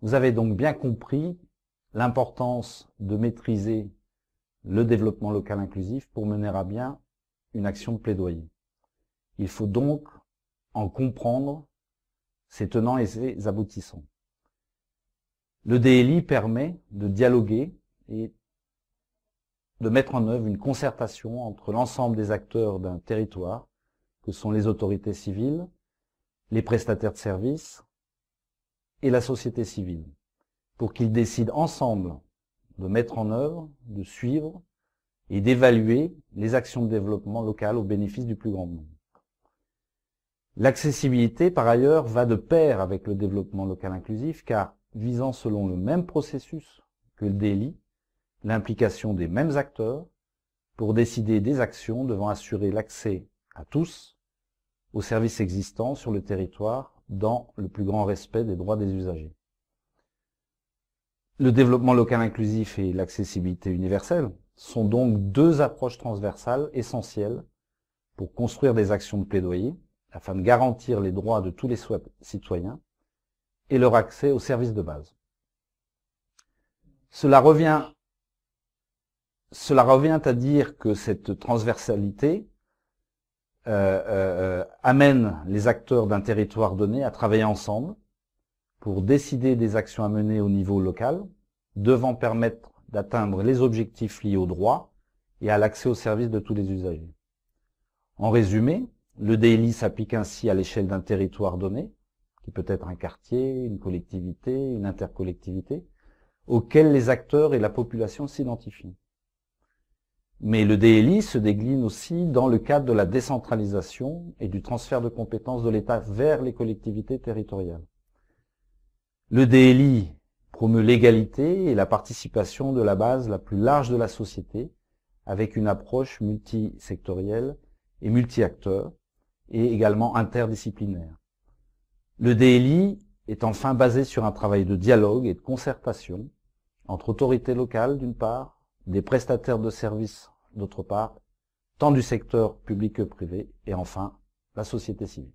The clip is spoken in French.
Vous avez donc bien compris l'importance de maîtriser le développement local inclusif pour mener à bien une action de plaidoyer. Il faut donc en comprendre ses tenants et ses aboutissants. Le DLI permet de dialoguer et de mettre en œuvre une concertation entre l'ensemble des acteurs d'un territoire, que sont les autorités civiles, les prestataires de services et la société civile, pour qu'ils décident ensemble de mettre en œuvre, de suivre et d'évaluer les actions de développement local au bénéfice du plus grand nombre. L'accessibilité, par ailleurs, va de pair avec le développement local inclusif, car visant selon le même processus que le DLI, l'implication des mêmes acteurs pour décider des actions devant assurer l'accès à tous aux services existants sur le territoire dans le plus grand respect des droits des usagers. Le développement local inclusif et l'accessibilité universelle sont donc deux approches transversales essentielles pour construire des actions de plaidoyer afin de garantir les droits de tous les citoyens et leur accès aux services de base. Cela revient à dire que cette transversalité amène les acteurs d'un territoire donné à travailler ensemble pour décider des actions à mener au niveau local, devant permettre d'atteindre les objectifs liés aux droits et à l'accès aux services de tous les usagers. En résumé, le DLI s'applique ainsi à l'échelle d'un territoire donné, qui peut être un quartier, une collectivité, une intercollectivité, auquel les acteurs et la population s'identifient. Mais le DLI se décline aussi dans le cadre de la décentralisation et du transfert de compétences de l'État vers les collectivités territoriales. Le DLI promeut l'égalité et la participation de la base la plus large de la société, avec une approche multisectorielle et multi-acteurs, et également interdisciplinaire. Le DLI est enfin basé sur un travail de dialogue et de concertation entre autorités locales d'une part, des prestataires de services d'autre part, tant du secteur public que privé, et enfin la société civile.